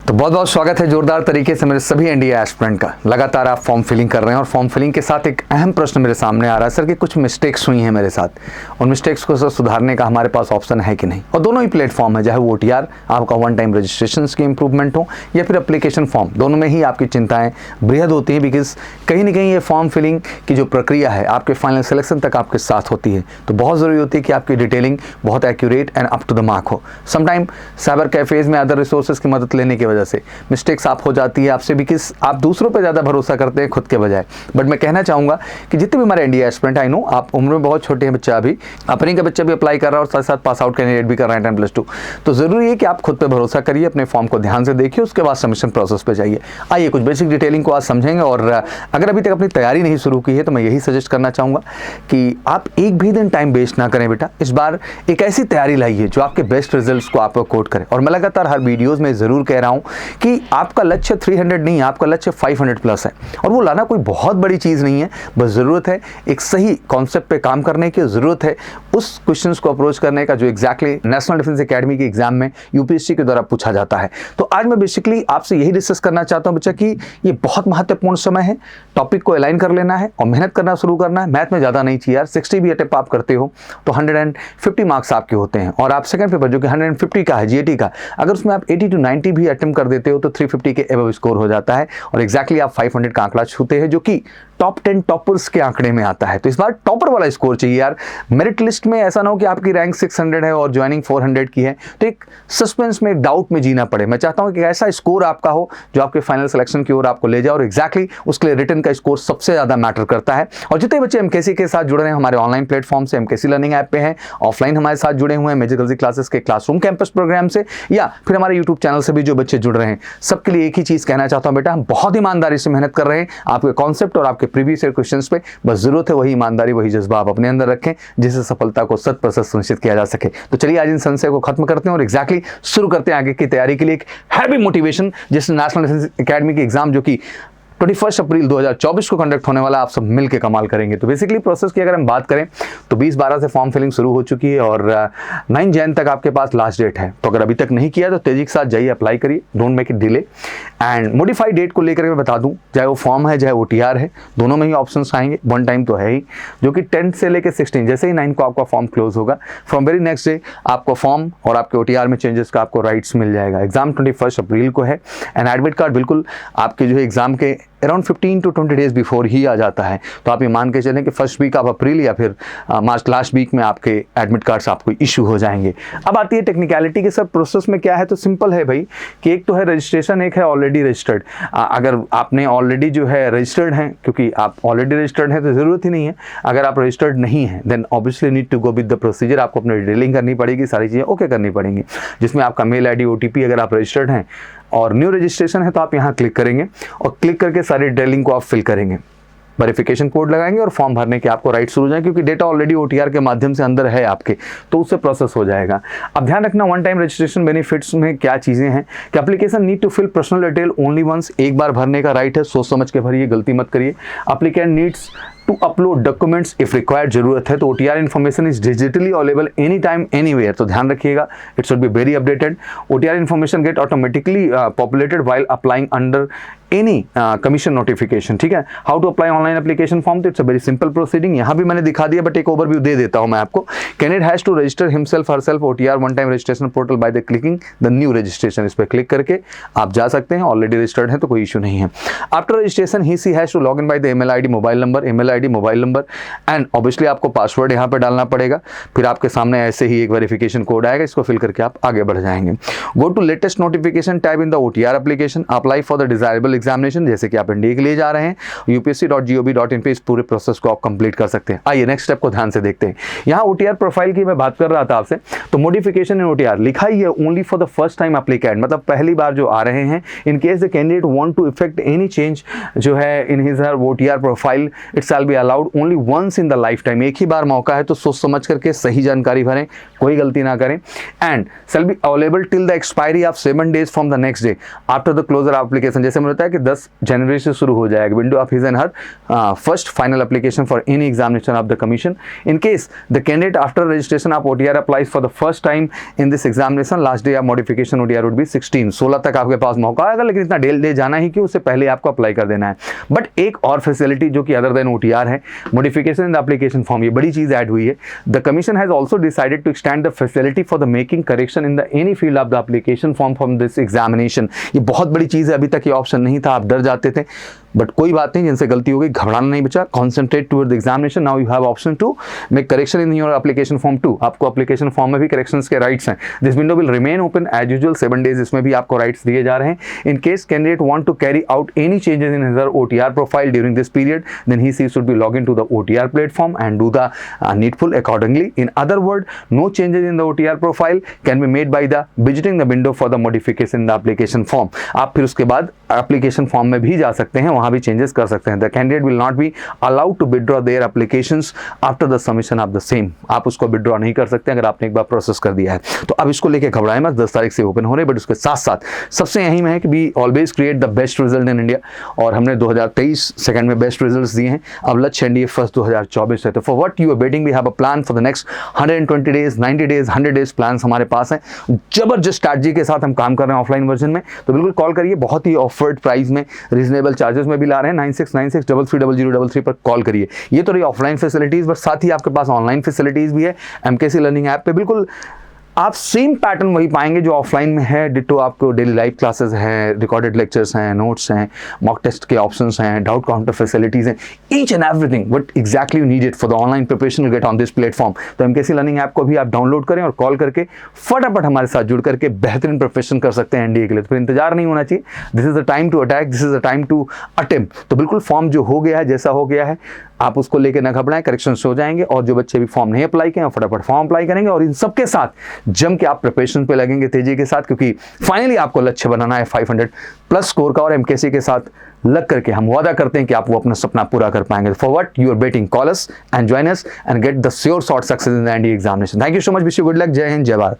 तो बहुत बहुत स्वागत है जोरदार तरीके से मेरे सभी एनडीए एस्पिरेंट का। लगातार आप फॉर्म फिलिंग कर रहे हैं और फॉर्म फिलिंग के साथ एक अहम प्रश्न मेरे सामने आ रहा है, सर कि कुछ मिस्टेक्स हुई हैं मेरे साथ, उन मिस्टेक्स को सर सुधारने का हमारे पास ऑप्शन है कि नहीं। और दोनों ही प्लेटफॉर्म है, चाहे वो OTR आपका वन टाइम रजिस्ट्रेशन की इंप्रूवमेंट हो या फिर एप्लीकेशन फॉर्म, दोनों में ही आपकी चिंताएं बेहद होती हैं। बिकॉज कहीं ना कहीं ये फॉर्म फिलिंग की जो प्रक्रिया है आपके फाइनल सिलेक्शन तक आपके साथ होती है, तो बहुत ज़रूरी होती है कि आपकी डिटेलिंग बहुत accurate and up to the mark हो। समटाइम साइबर कैफेज में अदर रिसोर्सेज की मदद लेने की वजह से मिस्टेक्स आप हो जाती है आपसे, बिकॉज आप दूसरों पे ज़्यादा भरोसा करते हैं खुद के बजाय। बट मैं कहना चाहूँगा कि जितने भी हमारे एनडीए एस्पिरेंट, आई नो आप उम्र में बहुत छोटे हैं, बच्चा अभी अपने का बच्चा भी अप्लाई कर रहा है और साथ साथ पास आउट कैंडिडेट भी कर रहा है 10+2, तो ज़रूरी है कि आप खुद पे भरोसा करिए, अपने फॉर्म को ध्यान से देखिए, उसके बाद सबमिशन प्रोसेस पे जाइए। आइए कुछ बेसिक डिटेलिंग को आज समझेंगे। और अगर अभी तक अपनी तैयारी नहीं शुरू की है तो मैं यही सजेस्ट करना चाहूँगा कि आप एक भी दिन टाइम वेस्ट ना करें बेटा। इस बार एक ऐसी तैयारी लाइए जो आपके बेस्ट रिजल्ट्स को आपको कोट करे। और मैं लगातार हर वीडियोज़ में ज़रूर कह रहा हूँ कि आपका लक्ष्य 300 नहीं, आपका लक्ष्य 500 प्लस है। और वो लाना कोई बहुत बड़ी चीज़ नहीं है, बस ज़रूरत है एक सही कॉन्सेप्ट पे काम करने की, ज़रूरत है उस क्वेश्चंस को अप्रोच करने का जो एग्जैक्टली नेशनल डिफेंस एकेडमी के एग्जाम में यूपीएससी के द्वारा पूछा जाता है। तो आज मैं बेसिकली आपसे यही डिस्कस करना चाहता हूँ बच्चा कि ये बहुत महत्वपूर्ण समय है, टॉपिक को अलाइन कर लेना है और मेहनत करना शुरू करना है। मैथ में ज़्यादा नहीं चाहिए यार, 60 भी अटेम्प्ट आप करते हो तो 150 मार्क्स आपके होते हैं। और आप सेकंड पेपर जो कि 150 का है जीएटी का, अगर उसमें आप 80 to 90 भी अटेम्प्ट कर देते हो तो 350 के एबव स्कोर हो जाता है और एग्जैक्टली आप 500 का आंकड़ा छूते हैं, जो कि टॉप 10 टॉपर्स के आंकड़े में आता है। तो इस बार टॉपर वाला स्कोर चाहिए यार। मेरिट लिस्ट में ऐसा ना हो कि आपकी रैंक 600 है और ज्वाइनिंग 400 की है, तो एक सस्पेंस में, एक डाउट में जीना पड़े। मैं चाहता हूं कि ऐसा स्कोर आपका हो जो आपके फाइनल सिलेक्शन की ओर आपको ले जाए, और एग्जैक्टली उसके लिए रिटन का स्कोर सबसे ज्यादा मैटर करता है। और जितने बच्चे एमकेसी के साथ जुड़ रहे हैं हमारे ऑनलाइन प्लेटफॉर्म से, एमकेसी लर्निंग ऐप पे हैं, ऑफलाइन हमारे साथ जुड़े हुए हैं मेजिकल क्लासेस के क्लासरूम कैंपस प्रोग्राम से, या फिर हमारे यूट्यूब चैनल से भी जो बच्चे जुड़ रहे हैं, सबके लिए एक ही चीज कहना चाहता हूं बेटा, हम बहुत ईमानदारी से मेहनत कर रहे हैं आपके कॉन्सेप्ट और आपके प्रीवियस ईयर क्वेश्चंस पे। बस जरूरत है वही ईमानदारी, वही जज्बा आप अपने अंदर रखें जिससे सफलता को 100% सुनिश्चित किया जा सके। तो चलिए आज इन संशय को खत्म करते हैं और एग्जैक्टली शुरू करते हैं आगे की तैयारी के लिए एक हैवी मोटिवेशन, जिससे नेशनल डिफेंस एकेडमी की एग्जाम जो कि 21 अप्रैल 2024 को कंडक्ट होने वाला, आप सब मिलकर कमाल करेंगे। तो बेसिकली प्रोसेस की अगर हम बात करें तो 20-12 से फॉर्म फिलिंग शुरू हो चुकी है और 9 जैन तक आपके पास लास्ट डेट है। तो अगर अभी तक नहीं किया तो तेजी के साथ जाइए, अप्लाई करिए, don't make it delay. And modified date को लेकर मैं बता दूं, चाहे वो फॉर्म है चाहे OTR है, दोनों में ही ऑप्शन आएंगे। वन टाइम तो है ही, जो कि 10 से लेकर 16, जैसे ही 9 को आपका फॉर्म क्लोज होगा, फ्रॉम वेरी नेक्स्ट डे आपको फॉर्म और आपके OTR में चेंजेस का आपको राइट्स मिल जाएगा। एग्जाम 21 अप्रैल को है एंड एडमिट कार्ड बिल्कुल आपके जो है एग्जाम के अराउंड 15 to 20 डेज बिफोर ही आ जाता है। तो आप ये मान के चलें कि फर्स्ट वीक ऑफ अप्रैल या फिर मार्च लास्ट वीक में आपके एडमिट कार्ड्स आपको इशू हो जाएंगे। अब आती है टेक्निकलिटी के, सब प्रोसेस में क्या है, तो सिंपल है भाई कि एक तो है रजिस्ट्रेशन, एक है ऑलरेडी रजिस्टर्ड। अगर आपने ऑलरेडी जो है रजिस्टर्ड हैं, क्योंकि आप ऑलरेडी रजिस्टर्ड हैं तो ज़रूरत ही नहीं है। अगर आप रजिस्टर्ड नहीं हैं then obviously need to go with the procedure, आपको अपनी डिटेलिंग करनी पड़ेगी, सारी चीज़ें ओके करनी पड़ेंगी, जिसमें आपका मेल ID OTP, अगर आप रजिस्टर्ड हैं और न्यू रजिस्ट्रेशन है तो आप यहाँ क्लिक करेंगे और क्लिक करके सारी डिटेलिंग को आप फिल करेंगे, वेरिफिकेशन कोड लगाएंगे और फॉर्म भरने के आपको राइट शुरू हो जाए, क्योंकि डेटा ऑलरेडी OTR के माध्यम से अंदर है आपके, तो उससे प्रोसेस हो जाएगा। अब ध्यान रखना वन टाइम रजिस्ट्रेशन बेनिफिट्स में क्या चीज़ें हैं कि application need to fill personal detail only once, एक बार भरने का राइट है, सोच समझ के भरिए, गलती मत करिए। Applicant needs to upload documents if required, जरूरत है तो OTR information is digitally available any time anywhere, तो ध्यान रखिएगा, it should be very updated. OTR information get automatically populated while applying under any commission notification, ठीक है। How to apply online application form, तो it's a very simple proceeding, यहाँ भी मैंने दिखा दिया बट एक ओवरव्यू दे देता हूँ मैं आपको। Candidate has to register himself herself OTR one time registration portal by the clicking the new registration, इस पर क्लिक करके आप जा सकते हैं, ऑलरेडी रजिस्टर्ड है तो कोई इशू नहीं है। आफ्टर रजिस्ट्रेशन ही she has to log in by the email ID mobile number and obviously आपको पासवर्ड यहाँ पे डालना पड़ेगा। फिर आपके सामने ऐसे ही एक वेरिफिकेशन कोड आएगा, इसको फिल करके आप आगे बढ़ जाएंगे। Go to latest notification tab in the OTR application, apply for the desirable examination, जैसे कि आप एनडीए के लिए जा रहे हैं, upsc.gov.in पे इस पूरे प्रोसेस को आप कंप्लीट कर सकते हैं। आइए नेक्स्ट स्टेप को ध्यान से देखते हैं। यहाँ OTR प्रोफाइल की मैं बात कर रहा था आपसे, तो मॉडिफिकेशन इन OTR लिखा ही है only for the first time applicant, मतलब पहली बार जो आ रहे हैं, in case the candidate want to effect any change जो है in his her OTR profile, it shall be allowed only once in the life time, एक ही बार मौका है तो सोच समझ करके सही जानकारी भरें, कोई गलती ना करें। And shall be available till the expiry of 7 days from the next day after the closure application, जैसे मैंने बताया कि 10 जनवरी से शुरू हो जाएगा window of his and her first final application for any examination of the commission. In case the candidate after registration of OTR applies for the first time in this examination, last day of modification OTR would be 16 तक आपके पास मौका आएगा, लेकिन इतना day जाना ही कि उससे पहले आपको अप्लाई कर देना है। बट एक और फैसिलिटी जो कि अदर देन OTR है, modification in the application form, ये बड़ी चीज ऐड हुई है। The commission has also decided to extend the facility for the making correction in the any field of the application form from this examination. ये बहुत बड़ी चीज है, अभी तक ये ऑप्शन नहीं था, आप डर जाते थे, बट कोई बात नहीं, जिनसे गलती हो गई घबराना नहीं बचा। Concentrate toward the examination, now you have option to make correction in your application form 2। आपको एप्लीकेशन फॉर्म में भी करेक्शंस के राइट्स हैं। This window will remain open as usual 7 days, इसमें भी आपको राइट्स दिए जा रहे हैं। In case candidate want to carry out any changes in his OTR profile during this period, then he should be log in to the OTR platform and do the needful accordingly. In other word, no changes in the OTR profile can be made by the visiting the window for the modification in the application form. आप फिर उसके बाद application form में भी जा सकते हैं, वहां भी चेंजेस कर सकते हैं। The candidate will not be allowed to withdraw their applications after the submission of the same. आप उसको विड्रॉ नहीं कर सकते अगर आपने एक बार प्रोसेस कर दिया है। तो अब इसको लेके घबराएं मत, 10 तारीख से ओपन हो रहे, बट उसके साथ साथ सबसे अहम है कि we always create the best result in India, और हमने 2023 सेकंड में बेस्ट रिजल्ट्स दिए हैं। अब लक्ष्य NDA फर्स्ट 2024 है। तो for what you are waiting, we have a plan for the next 120 days, 90 days, 100 days plans हमारे पास हैं। जबरदस्त स्ट्रैटेजी के साथ हम काम कर रहे हैं ऑफलाइन वर्जन में, तो बिल्कुल कॉल करिए। बहुत ही ऑफर्ड प्राइस में, रीजनेबल चार्जेस में भी ला रहे हैं। 9696330033 पर कॉल करिए। ये तो रही ऑफलाइन फैसिलिटीज, बट साथ ही आपके पास ऑनलाइन फैसिलिटीज भी है। MKC लर्निंग ऐप पे बिल्कुल आप सेम पैटर्न वही पाएंगे जो ऑफलाइन में है, डिटो। आपको डेली लाइव क्लासेस हैं, रिकॉर्डेड लेक्चर्स हैं, नोट्स हैं, मॉक टेस्ट के ऑप्शंस हैं, डाउट काउंटर फैसिलिटीज हैं, each and everything what exactly you needed for the online preparation will get on this platform. तो MKC लर्निंग ऐप को भी आप डाउनलोड करें और कॉल करके फटाफट हमारे साथ जुड़ करके बेहतरीन प्रिपरेशन कर सकते हैं NDA के लिए। तो फिर इंतजार नहीं होना चाहिए। This is the time to attack, this is the time to attempt. तो बिल्कुल फॉर्म जो हो गया है, जैसा हो गया है, आप उसको लेके ना घबराएं, करेक्शंस हो जाएंगे। और जो बच्चे भी फॉर्म नहीं अप्लाई किए फटाफट फॉर्म अप्लाई करेंगे, और इन सबके साथ जम के आप प्रिपरेशन पे लगेंगे तेजी के साथ, क्योंकि फाइनली आपको लक्ष्य बनाना है 500+ स्कोर का। और MKC के साथ लग करके हम वादा करते हैं कि आप वो अपना सपना पूरा कर पाएंगे। For what you are waiting, call us and join us and get the sure short success in the NDA examination. Thank you so much, wish you good luck. Jai Hind, जय भारत।